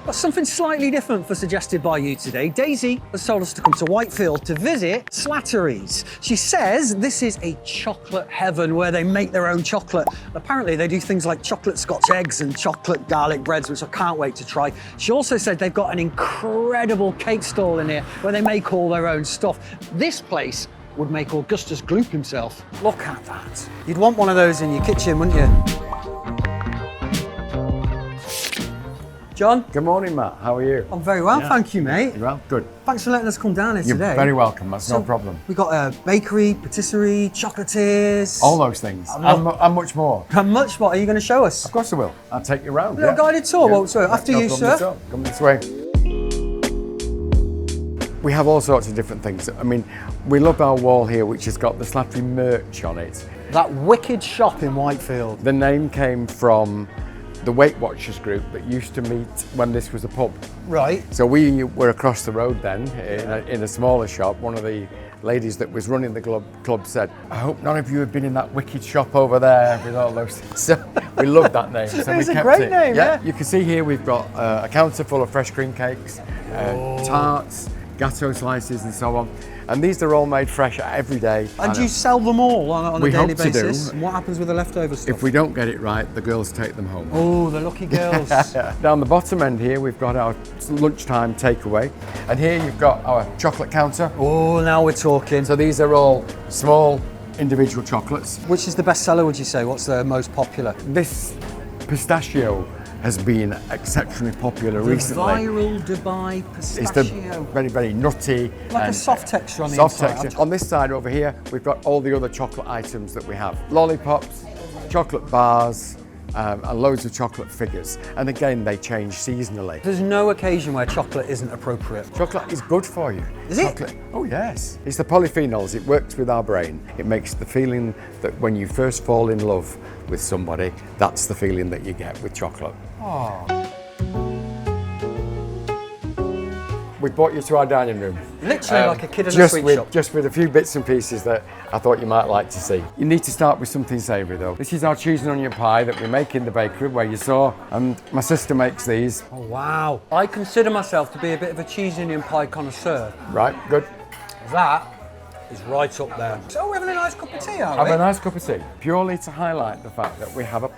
But something slightly different was suggested by you today. Daisy has told us to come to Whitefield to visit Slattery's. She says this is a chocolate heaven where they make their own chocolate. Apparently they do things like chocolate Scotch eggs and chocolate garlic breads, which I can't wait to try. She also said they've got an incredible cake stall in here where they make all their own stuff. This place would make Augustus gloop himself. Look at that. You'd want one of those in your kitchen, wouldn't you? John? Good morning, Matt. How are you? I'm very well, thank you, mate. You're well? Good. Thanks for letting us come down here You're today. very welcome. That's no problem. We've got a bakery, patisserie, chocolatiers. All those things. And much more. And much more. Are you going to show us? Of course I will. I'll take you around. A little guided tour. Well, so after you, sir. Come this way. We have all sorts of different things. I mean, we love our wall here, which has got the Slattery merch on it. That wicked shop in Whitefield. The name came from the Weight Watchers group that used to meet when this was a pub. Right. So we were across the road then in a smaller shop. One of the ladies that was running the club said, "I hope none of you have been in that wicked shop over there with all those." So we loved that name. So it's we kept a great it. name, yeah. You can see here we've got a counter full of fresh cream cakes, tarts, gatto slices and so on. And these are all made fresh every day. And do you sell them all on a daily basis? We hope to do. And what happens with the leftover stuff? If we don't get it right, the girls take them home. Oh, the lucky girls. Down the bottom end here, we've got our lunchtime takeaway. And here you've got our chocolate counter. Oh, now we're talking. So these are all small individual chocolates. Which is the best seller, would you say? What's the most popular? This pistachio has been exceptionally popular recently. Viral Dubai pistachio. It's the very, very nutty. Like a soft texture on the inside. Soft texture. On this side over here, we've got all the other chocolate items that we have. Lollipops, chocolate bars, and loads of chocolate figures. And again, they change seasonally. There's no occasion where chocolate isn't appropriate. Chocolate is good for you. Is it? Oh yes. It's the polyphenols. It works with our brain. It makes the feeling that when you first fall in love with somebody, that's the feeling that you get with chocolate. Oh. We brought you to our dining room. Literally like a kid in a sweet shop. Just with a few bits and pieces that I thought you might like to see. You need to start with something savoury though. This is our cheese and onion pie that we make in the bakery where you saw, and my sister makes these. Oh wow. I consider myself to be a bit of a cheese and onion pie connoisseur. Right, good. That is right up there. So we're having a nice cup of tea, are we? Have a nice cup of tea. Purely to highlight the fact that we have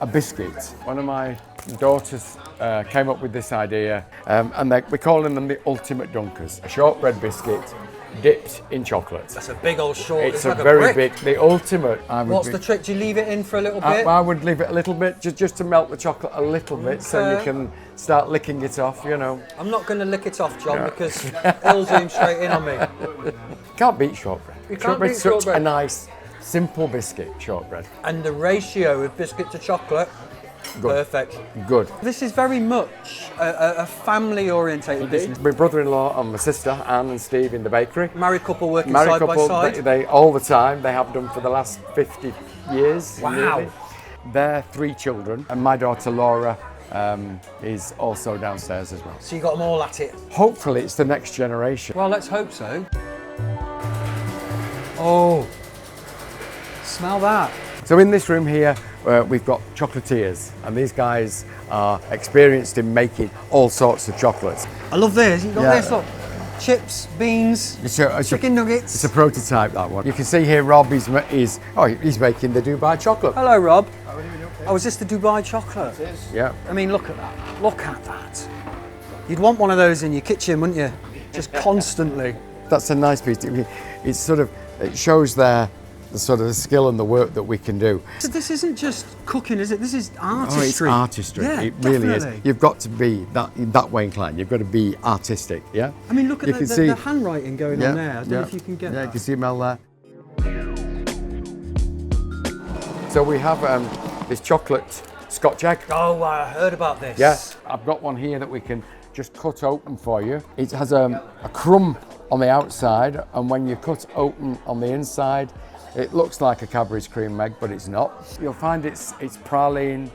a biscuit. One of my daughters came up with this idea, and we're calling them the ultimate dunkers. A shortbread biscuit dipped in chocolate. That's a big old short. It's like a very brick. big, the ultimate. What's the trick? Do you leave it in for a little bit? I would leave it a little bit, just to melt the chocolate a little bit, so you can start licking it off, you know. I'm not going to lick it off, John, because it'll zoom straight in on me. Can't beat shortbread. You can't Shortbread's beat such shortbread. a nice, simple biscuit, shortbread. And the ratio of biscuit to chocolate, Good. perfect. Good. This is very much a family-orientated business. My brother-in-law and my sister, Anne and Steve, in the bakery. Married couple working Married side couple, by side. they all the time. They have done for the last 50 years. Wow. Nearly. They're 3 children, and my daughter Laura is also downstairs as well. So you got them all at it. Hopefully it's the next generation. Well, let's hope so. Oh, smell that. So in this room here, we've got chocolatiers, and these guys are experienced in making all sorts of chocolates. I love this. You got Yeah. this, look. Chips, beans, chicken nuggets. It's a prototype, that one. You can see here Rob he's making the Dubai chocolate. Hello, Rob. Oh, is this the Dubai chocolate? It is. Yeah. I mean, look at that. Look at that. You'd want one of those in your kitchen, wouldn't you? Just constantly. That's a nice piece. It's sort of, it shows the sort of the skill and the work that we can do. So this isn't just cooking, is it? This is artistry. Oh, it's artistry. Yeah, it really definitely. is. You've got to be that way inclined. You've got to be artistic, yeah? I mean, look at You the handwriting going on there. I don't know if you can get Yeah, that. you can see Mel there. So we have this chocolate Scotch egg. Oh, I heard about this. Yes, I've got one here that we can just cut open for you. It has a crumb on the outside, and when you cut open on the inside, it looks like a Cadbury's cream egg, but it's not. You'll find it's praline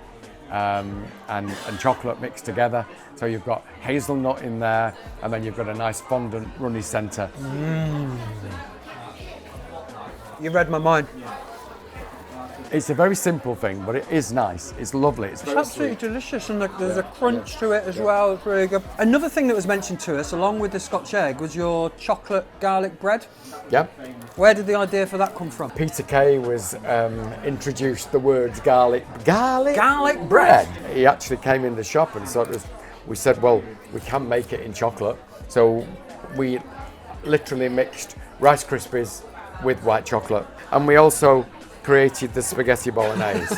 and chocolate mixed together. So you've got hazelnut in there, and then you've got a nice fondant runny centre. You read my mind. It's a very simple thing, but it is nice. It's lovely. It's very Absolutely sweet. delicious, and there's a crunch to it as well. It's really good. Another thing that was mentioned to us, along with the Scotch egg, was your chocolate garlic bread. Yeah. Where did the idea for that come from? Peter Kay was introduced the words garlic bread. bread. He actually came in the shop and we said, well, we can make it in chocolate. So we literally mixed Rice Krispies with white chocolate, and we also created the spaghetti bolognese.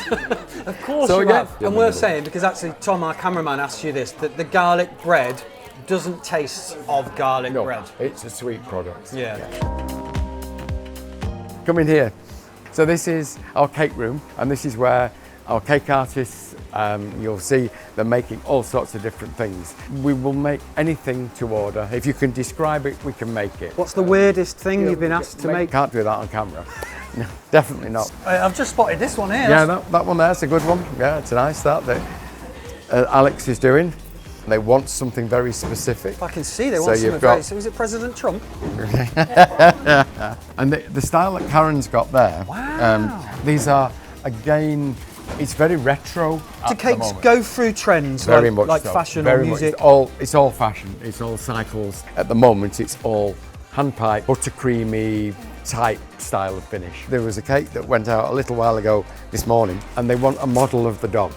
Of course So you again, have. And worth saying, because actually Tom, our cameraman, asked you this, that the garlic bread doesn't taste of garlic No, bread. it's a sweet product. Yeah. Come in here. So this is our cake room, and this is where our cake artists, you'll see they're making all sorts of different things. We will make anything to order. If you can describe it, we can make it. What's the weirdest thing you've been asked to make? Can't do that on camera. No, definitely not. I've just spotted this one here. Yeah, that one there's a good one. Yeah, it's a nice that Alex is doing. They want something very specific. I can see they So want you've something got- very... So is it President Trump? And the style that Karen's got there, Wow. these are, again, it's very retro. Do at the cakes moment. go through trends Very like, much like so. fashion Very or much. music? It's all fashion. It's all cycles. At the moment, it's all hand pipe, buttercreamy type style of finish. There was a cake that went out a little while ago this morning, and they want a model of the dog.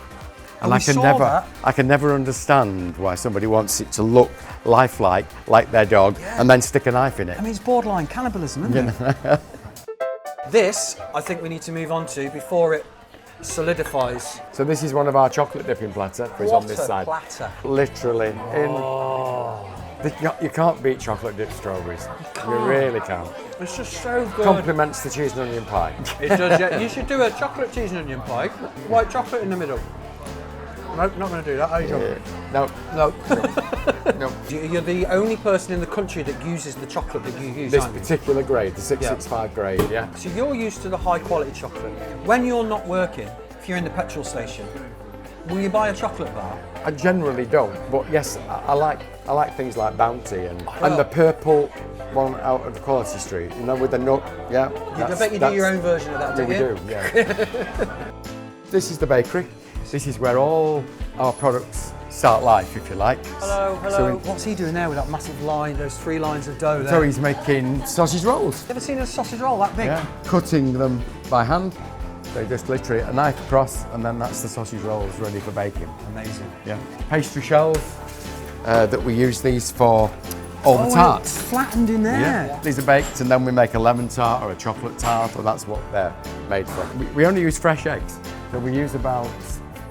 And we I can saw never, that. I can never understand why somebody wants it to look lifelike, like their dog, and then stick a knife in it. I mean, it's borderline cannibalism, isn't it? This, I think we need to move on to before it solidifies. So this is one of our chocolate dipping platter, which is on this side. Platter. Literally, you can't beat chocolate dipped strawberries. You really can't. It's just so good. Complements the cheese and onion pie. It does, yeah. You should do a chocolate cheese and onion pie, white chocolate in the middle. Nope, not going to do that. Are you, John? No. You're the only person in the country that uses the chocolate that you use, This aren't you? particular grade, the 665 grade, yeah. So you're used to the high quality chocolate. When you're not working, if you're in the petrol station, will you buy a chocolate bar? I generally don't, but yes, I like things like Bounty and Well- the purple one out of Quality Street, you know, with the nut, yeah. I bet you do your own version of that, Yeah, don't we you? do, yeah. This is the bakery. This is where all our products start life, if you like. Hello. So, What's he doing there with that massive line, those 3 lines of dough there? so he's making sausage rolls. Ever seen a sausage roll that big? Yeah, cutting them by hand. So just literally a knife across, and then that's the sausage rolls ready for baking. Amazing. Yeah, pastry shells that we use these for all the tarts. It's flattened in there. Yeah, these are baked, and then we make a lemon tart or a chocolate tart, or that's what they're made from. We only use fresh eggs, so we use about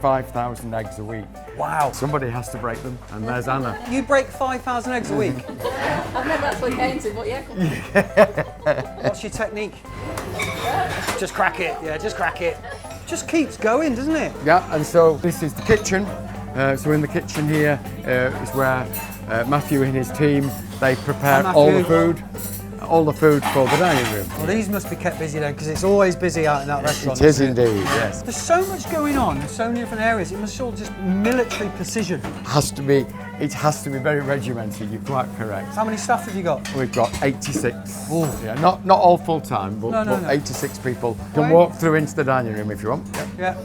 5,000 eggs a week. Wow. Somebody has to break them, and there's Anna. You break 5,000 eggs a week. I've never actually counted, but yeah. What's your technique? Just crack it. Yeah, just crack it. Just keeps going, doesn't it? Yeah, and so this is the kitchen. So in the kitchen here is where Matthew and his team, they prepare Hi, all the Matthew. food for the dining room. Well, these must be kept busy then, because it's always busy out in that restaurant. It is isn't indeed, yes. There's so much going on in so many different areas. It must all just military precision. It has to be very regimented, you're quite correct. How many staff have you got? We've got 86. Yeah, not all full time, but, No. but 86 people. You Right. can walk through into the dining room if you want. Yeah.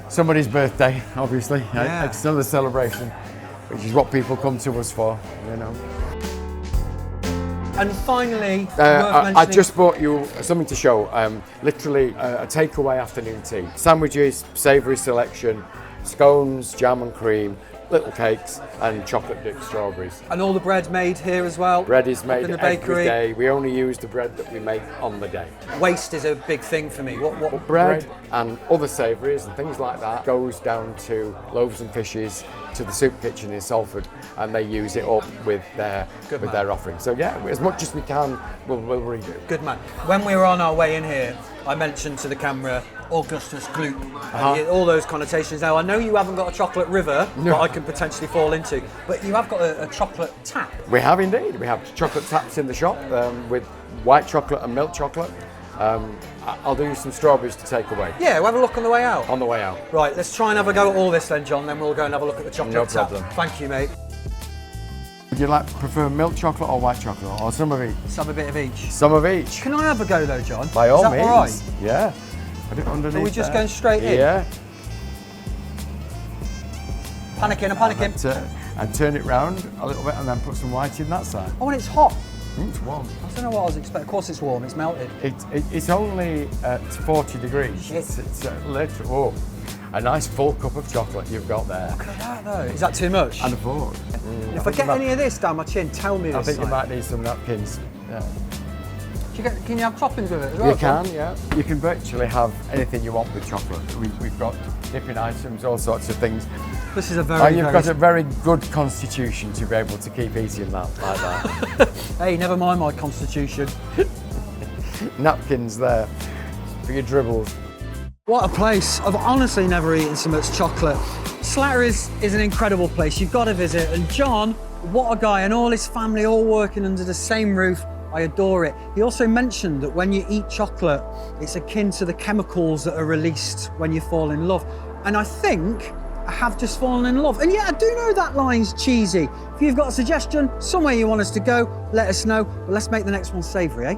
Somebody's birthday, obviously. Yeah. It's another celebration, which is what people come to us for, you know. And finally, worth I mentioning. just bought you something to show. Literally a takeaway afternoon tea. Sandwiches, savoury selection, scones, jam and cream, little cakes, and chocolate dipped strawberries. And all the bread's made here as well. Bread is up made in the every bakery. day. We only use the bread that we make on the day. Waste is a big thing for me. What Bread and other savouries and things like that goes down to Loaves and Fishes, to the soup kitchen in Salford, and they use it up with their offering. So yeah, as much as we can, we'll redo. Good man. When we were on our way in here, I mentioned to the camera Augustus Gloop, and all those connotations. Now, I know you haven't got a chocolate river that I can potentially fall into, but you have got a chocolate tap. We have indeed. We have chocolate taps in the shop with white chocolate and milk chocolate. I'll do you some strawberries to take away Yeah, we'll have a look on the way out. on the way out. Right, let's try and have a go at all this then, John, then we'll go and have a look at the chocolate No tap. problem. Thank you, mate. Would you prefer milk chocolate or white chocolate, or some of each? Let's have a bit of each. Some of each. Can I have a go though, John? By all Is that means. all right? Yeah. Put it underneath. Are we just there. going straight in? Yeah. Panicking, I'm panicking. And turn it round a little bit and then put some white in that side. Oh, and it's hot. It's warm. I don't know what I was expecting. Of course it's warm, it's melted. It's only at 40 degrees. Shit. It's literally, oh, a nice full cup of chocolate you've got there. Look at that though. Is that too much? And a fork. If I get any of this down my chin, tell me this. I think you side. might need some napkins. Yeah. Can you have toppings with it as well? You can, yeah. You can virtually have anything you want with chocolate. We've got dipping items, all sorts of things. This is a very, You've got a very good constitution to be able to keep eating that like that. Hey, never mind my constitution. Napkins there for your dribbles. What a place. I've honestly never eaten so much chocolate. Slattery's is an incredible place. You've got to visit. And John, what a guy, and all his family all working under the same roof. I adore it. He also mentioned that when you eat chocolate, it's akin to the chemicals that are released when you fall in love. And I think I have just fallen in love. And yeah, I do know that line's cheesy. If you've got a suggestion, somewhere you want us to go, let us know. But let's make the next one savoury, eh?